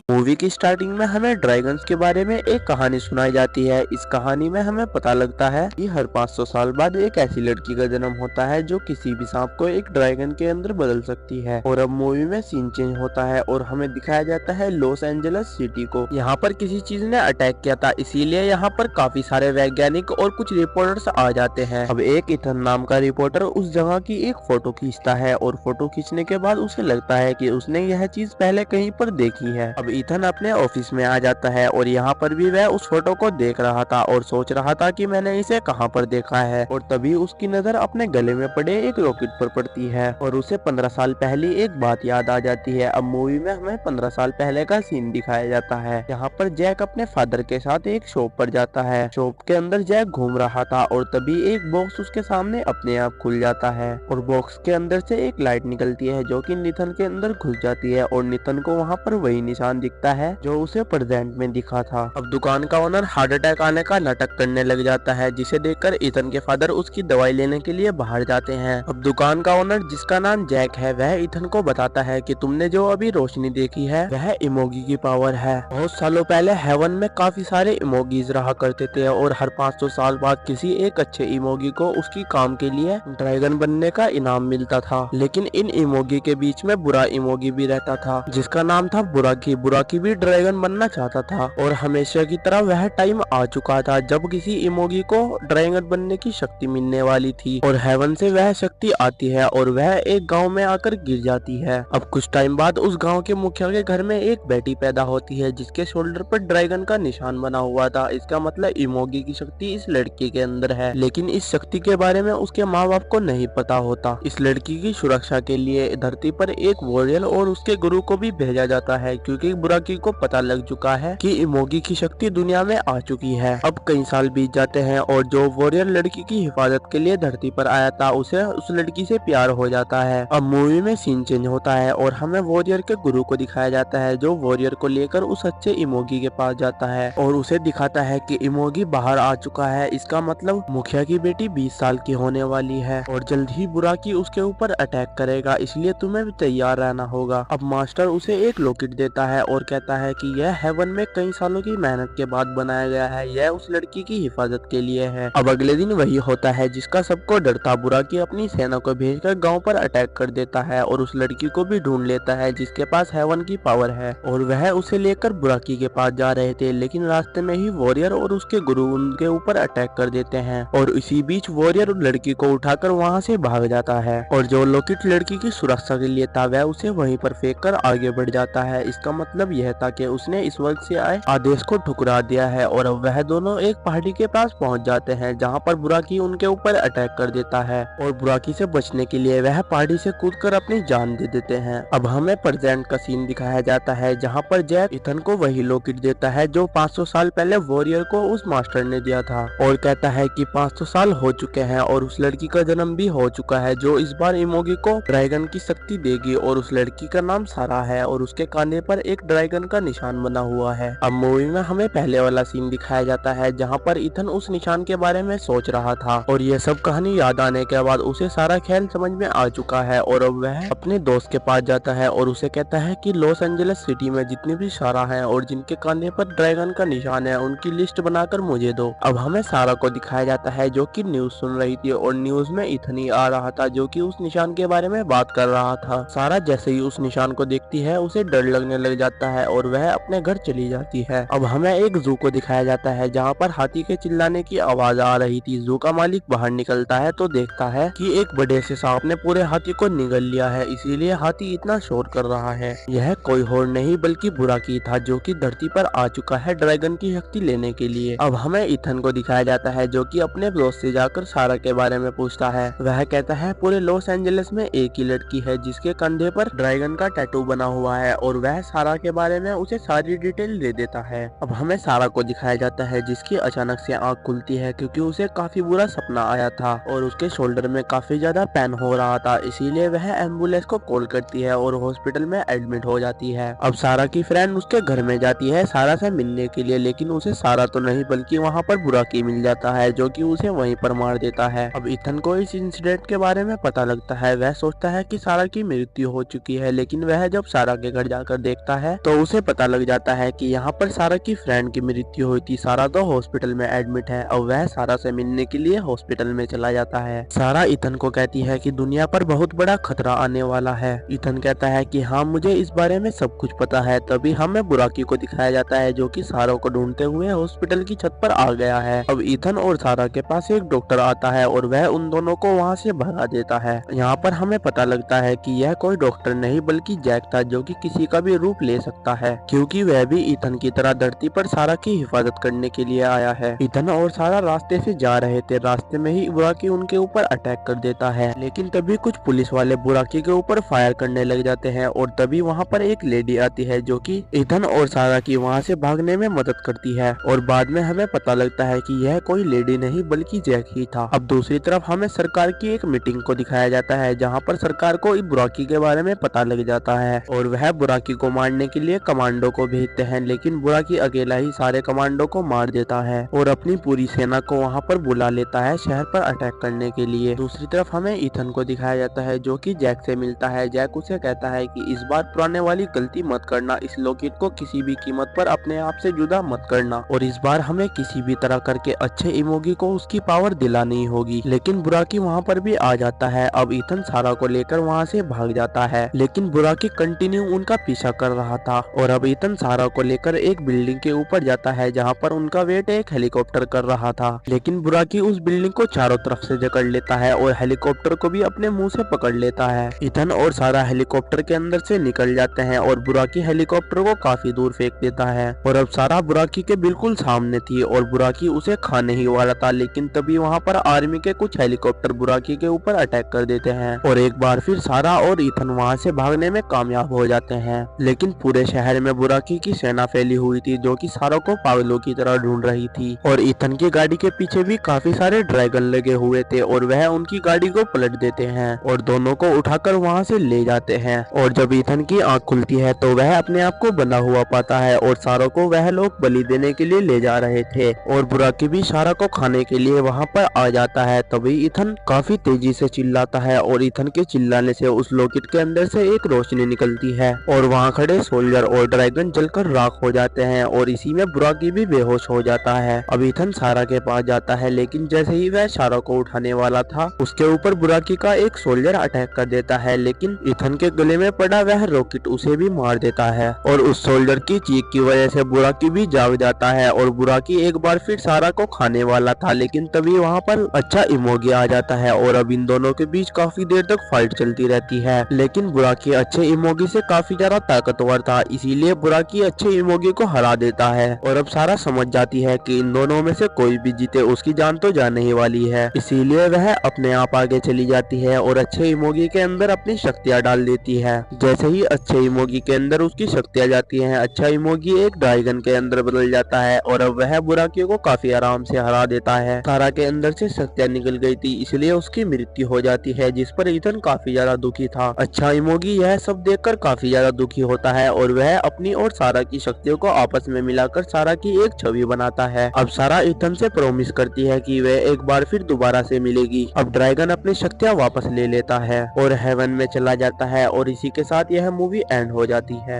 Movie की starting में हमें ड्रैगन्स के बारे में एक कहानी सुनाई जाती है। इस कहानी में हमें पता लगता है कि हर 500 साल बाद एक ऐसी लड़की का जन्म होता है जो किसी भी सांप को एक ड्रैगन के अंदर बदल सकती है। और अब मूवी में सीन चेंज होता है और हमें दिखाया जाता है लॉस एंजल्स सिटी को। यहाँ पर किसी चीज ने अटैक किया था, इसीलिए यहाँ पर काफी सारे वैज्ञानिक और कुछ रिपोर्टर्स आ जाते हैं। अब एक इथन नाम का रिपोर्टर उस जगह की एक फोटो खींचता है और फोटो खींचने के बाद उसे लगता है कि उसने यह चीज पहले कहीं पर देखी है। अब इथन अपने ऑफिस में आ जाता है और यहाँ पर भी वह उस फोटो को देख रहा था और सोच रहा था कि मैंने इसे कहाँ पर देखा है। और तभी उसकी नजर अपने गले में पड़े एक रॉकेट पर पड़ती है और उसे 15 साल पहले एक बात याद आ जाती है। अब मूवी में हमें 15 साल पहले का सीन दिखाया जाता है। यहाँ पर जैक अपने फादर के साथ एक शॉप पर जाता है। शॉप के अंदर जैक घूम रहा था और तभी एक बॉक्स उसके सामने अपने आप खुल जाता है और बॉक्स के अंदर से एक लाइट निकलती है जो कि निथन के अंदर घुस जाती है और निथन को वहाँ पर वही निशान दिखता है जो उसे प्रेजेंट में दिखा था। अब दुकान का ओनर हार्ट अटैक आने का नाटक करने लग जाता है, जिसे देखकर इथन के फादर उसकी दवाई लेने के लिए बाहर जाते हैं। अब दुकान का ओनर जिसका नाम जैक है वह इथन को बताता है कि तुमने जो अभी रोशनी देखी है वह इमोगी की पावर है। बहुत सालों पहले हेवन में काफी सारे इमोगीज रहा करते थे और हर 500 साल बाद किसी एक अच्छे इमोगी को उसकी काम के लिए ड्रैगन बनने का इनाम मिलता था। लेकिन इन इमोगी के बीच में बुरा इमोगी भी रहता था जिसका नाम था बुराकी। बुराकी भी ड्रैगन बनना चाहता था और हमेशा की तरह वह टाइम आ चुका था जब किसी इमोगी को ड्रैगन बनने की शक्ति मिलने वाली थी और हेवन से वह शक्ति आती है और वह एक गांव में आकर गिर जाती है। अब कुछ टाइम बाद उस गांव के मुखिया के घर में एक बेटी पैदा होती है जिसके शोल्डर पर ड्रैगन का निशान बना हुआ था। इसका मतलब इमोगी की शक्ति इस लड़की के अंदर है, लेकिन इस शक्ति के बारे में उसके माँ बाप को नहीं पता होता। इस लड़की की सुरक्षा के लिए धरती पर एक वॉरियर और उसके गुरु को भी भेजा जाता है क्योंकि बुराकी को पता लग चुका है कि इमोगी की शक्ति दुनिया में आ चुकी है। अब कई साल बीत जाते हैं और जो वॉरियर लड़की की हिफाजत के लिए धरती पर आया था उसे उस लड़की से प्यार हो जाता है। अब मूवी में सीन चेंज होता है और हमें वॉरियर के गुरु को दिखाया जाता है जो वॉरियर को लेकर उस अच्छे इमोगी के पास जाता है और उसे दिखाता है कि इमोगी बाहर आ चुका है। इसका मतलब मुखिया की बेटी 20 साल की होने वाली है और जल्द ही बुराकी उसके ऊपर अटैक करेगा, इसलिए तुम्हें भी तैयार रहना होगा। अब मास्टर उसे एक लॉकेट देता है और कहता है कि यह हेवन में कई सालों की मेहनत के बाद बनाया गया है, यह उस लड़की की हिफाजत के लिए है। अब अगले दिन वही होता है जिसका सबको डर था। बुराकी अपनी सेना को भेजकर गांव पर अटैक कर देता है और उस लड़की को भी ढूंढ लेता है जिसके पास हेवन की पावर है और वह उसे लेकर बुराकी के पास जा रहे थे। लेकिन रास्ते में ही वॉरियर और उसके गुरु उनके ऊपर अटैक कर देते हैं और इसी बीच वॉरियर लड़की को उठाकर वहाँ से भाग जाता है और जो लॉकेट लड़की की सुरक्षा के लिए था वह उसे वहीं पर फेंक कर आगे बढ़ जाता है। इसका मतलब यह था कि उसने इस वक्त से आए आदेश को ठुकरा दिया है और अब वह दोनों एक पहाड़ी के पास पहुंच जाते हैं जहां पर बुराकी उनके ऊपर अटैक कर देता है और बुराकी से बचने के लिए वह पहाड़ी से कूदकर अपनी जान दे देते हैं। अब हमें प्रेजेंट का सीन दिखाया जाता है जहां पर जैक इथन को वही लॉकेट देता है जो 500 साल पहले वॉरियर को उस मास्टर ने दिया था और कहता है कि 500 साल हो चुके हैं और उस लड़की का जन्म भी हो चुका है जो इस बार इमोगी को ड्रैगन की शक्ति देगी और उस लड़की का नाम सारा है और उसके कांधे पर एक ड्रैगन का निशान बना हुआ है। अब मूवी में हमें पहले वाला सीन दिखाया जाता है जहां पर इथन उस निशान के बारे में सोच रहा था और यह सब कहानी याद आने के बाद उसे सारा ख्याल समझ में आ चुका है और अब वह अपने दोस्त के पास जाता है और उसे कहता है कि लॉस एंजल्स सिटी में जितनी भी सारा है और जिनके कांधे पर ड्रैगन का निशान है उनकी लिस्ट बनाकर मुझे दो। अब हमें सारा को दिखाया जाता है जो कि न्यूज सुन रही थी और न्यूज में इथन ही आ रहा था जो कि उस निशान के बारे में बात कर रहा था। सारा जैसे ही उस निशान को देखती है उसे डर लगने लग जाता है और वह अपने घर चली जाती है। अब हमें एक जू को दिखाया जाता है जहाँ पर हाथी के चिल्लाने की आवाज आ रही थी। जू का मालिक बाहर निकलता है तो देखता है कि एक बड़े से सांप ने पूरे हाथी को निगल लिया है, इसीलिए हाथी इतना शोर कर रहा है। यह कोई और नहीं बल्कि बुराकी था जो कि धरती पर आ चुका है ड्रैगन की शक्ति लेने के लिए। अब हमें इथन को दिखाया जाता है जो कि अपने दोस्त से जाकर सारा के बारे में पूछता है। वह कहता है पूरे लॉस एंजल्स में एक ही लड़की है जिसके कंधे पर ड्रैगन का टैटू बना हुआ है और वह सारा के बारे में उसे सारी डिटेल दे देता है। अब हमें सारा को दिखाया जाता है जिसकी अचानक से आंख खुलती है क्योंकि उसे काफी बुरा सपना आया था और उसके शोल्डर में काफी ज्यादा पेन हो रहा था, इसीलिए वह एम्बुलेंस को कॉल करती है और हॉस्पिटल में एडमिट हो जाती है। अब सारा की फ्रेंड उसके घर में जाती है सारा से मिलने के लिए, लेकिन उसे सारा तो नहीं बल्कि वहाँ पर बुराकी मिल जाता है जो कि उसे वहीं पर मार देता है। अब इथन को इस इंसिडेंट के बारे में पता लगता है। वह सोचता है कि सारा की मृत्यु हो चुकी है, लेकिन वह जब सारा के घर जाकर देखता है तो उसे पता लग जाता है कि यहाँ पर सारा की फ्रेंड की मृत्यु हुई थी। सारा तो हॉस्पिटल में एडमिट है और वह सारा से मिलने के लिए हॉस्पिटल में चला जाता है। सारा ईथन को कहती है कि दुनिया पर बहुत बड़ा खतरा आने वाला है। ईथन कहता है कि हाँ, मुझे इस बारे में सब कुछ पता है। तभी हमें बुराकी को दिखाया जाता है जो कि सारा को ढूंढते हुए हॉस्पिटल की छत पर आ गया है। अब ईथन और सारा के पास एक डॉक्टर आता है और वह उन दोनों को वहाँ से भगा देता है। यहाँ पर हमें पता लगता है कि यह कोई डॉक्टर नहीं बल्कि जैक था, जो कि किसी का भी रूप ले सकता है, क्योंकि वह भी ईथन की तरह धरती पर सारा की हिफाजत करने के लिए आया है। ईथन और सारा रास्ते से जा रहे थे। रास्ते में ही बुराकी उनके ऊपर अटैक कर देता है, लेकिन तभी कुछ पुलिस वाले बुराकी के ऊपर फायर करने लग जाते हैं और तभी वहाँ पर एक लेडी आती है जो कि ईथन और सारा की वहाँ से भागने में मदद करती है। और बाद में हमें पता लगता है कि यह कोई लेडी नहीं बल्कि जैक ही था। अब दूसरी तरफ हमें सरकार की एक मीटिंग को दिखाया जाता है जहाँ पर सरकार को बुराकी के बारे में पता लग जाता है और वह बुराकी को मारने के लिए कमांडो को भेजते हैं, लेकिन बुराकी अकेला ही सारे कमांडो को मार देता है और अपनी पूरी सेना को वहाँ पर बुला लेता है शहर पर अटैक करने के लिए। दूसरी तरफ हमें ईथन को दिखाया जाता है जो कि जैक से मिलता है। जैक उसे कहता है कि इस बार पुराने वाली गलती मत करना, इस लॉकेट को किसी भी कीमत पर अपने आप से जुदा मत करना और इस बार हमें किसी भी तरह करके अच्छे इमोगी को उसकी पावर दिलानी होगी। लेकिन बुराकी वहाँ पर भी आ जाता है। अब ईथन सारा को लेकर वहाँ से भाग जाता है, लेकिन बुराकी कंटिन्यू उनका पीछा कर रहा था और अब ईथन सारा को लेकर एक बिल्डिंग के ऊपर जाता है जहाँ पर उनका वेट एक हेलीकॉप्टर कर रहा था। लेकिन बुराकी उस बिल्डिंग को चारों तरफ से जकड़ लेता है और हेलीकॉप्टर को भी अपने मुंह से पकड़ लेता है। ईथन और सारा हेलीकॉप्टर के अंदर से निकल जाते हैं और बुराकी हेलीकॉप्टर को काफी दूर फेंक देता है और अब सारा बुराकी के बिल्कुल सामने थी और बुराकी उसे खाने ही वाला था। लेकिन तभी वहाँ पर आर्मी के कुछ हेलीकॉप्टर बुराकी के ऊपर अटैक कर देते हैं और एक बार फिर सारा और ईथन वहाँ से भागने में कामयाब हो जाते हैं। लेकिन पूरे शहर में बुराकी की सेना फैली हुई थी जो कि सारा को पागलों की तरह ढूंढ रही थी और ईथन की गाड़ी के पीछे भी काफी सारे ड्रैगन लगे हुए थे और वह उनकी गाड़ी को पलट देते हैं और दोनों को उठाकर वहाँ से ले जाते हैं। और जब ईथन की आंख खुलती है तो वह अपने आप को बंधा हुआ पाता है और सारा को वह लोग बलि देने के लिए ले जा रहे थे और बुराकी भी सारा को खाने के लिए वहाँ पर आ जाता है। तभी ईथन काफी तेजी से चिल्लाता है और ईथन के चिल्लाने से उस लॉकेट के अंदर से एक रोशनी निकलती है और वहाँ खड़े सोल्जर और ड्रैगन जलकर राख हो जाते हैं और इसी में बुराकी भी बेहोश हो जाता है। अब ईथन सारा के पास जाता है, लेकिन जैसे ही वह सारा को उठाने वाला था उसके ऊपर बुराकी का एक सोल्जर अटैक कर देता है, लेकिन ईथन के गले में पड़ा वह रॉकेट उसे भी मार देता है और उस सोल्जर की चीख की वजह से बुराकी भी जाग जाता है और बुराकी एक बार फिर सारा को खाने वाला था। लेकिन तभी वहाँ पर अच्छा इमोगी आ जाता है और अब इन दोनों के बीच काफी देर तक फाइट चलती रहती है। लेकिन बुराकी अच्छे इमोगी से काफी ज्यादा ताकतवर था, इसीलिए बुराकी अच्छे इमोगी को हरा देता है और अब सारा समझ जाती है कि इन दोनों में से कोई भी जीते उसकी जान तो जाने ही वाली है। इसीलिए वह अपने आप आगे चली जाती है और अच्छे इमोगी के अंदर अपनी शक्तियाँ डाल देती है। जैसे ही अच्छे इमोगी के अंदर उसकी शक्तियाँ जाती हैं, अच्छा इमोगी एक ड्रैगन के अंदर बदल जाता है और अब वह बुराकी को काफी आराम से हरा देता है। सारा के अंदर से शक्तियाँ निकल गई थी, इसलिए उसकी मृत्यु हो जाती है, जिस पर ईथन काफी ज्यादा दुखी था। अच्छा इमोगी यह सब देखकर काफी ज्यादा दुखी होता है और वह अपनी और सारा की शक्तियों को आपस में मिलाकर सारा की एक छवि बनाता है। अब सारा ईथन से प्रॉमिस करती है कि वह एक बार फिर दोबारा से मिलेगी। अब ड्रैगन अपनी शक्तियाँ वापस ले लेता है और हेवन में चला जाता है और इसी के साथ यह मूवी एंड हो जाती है।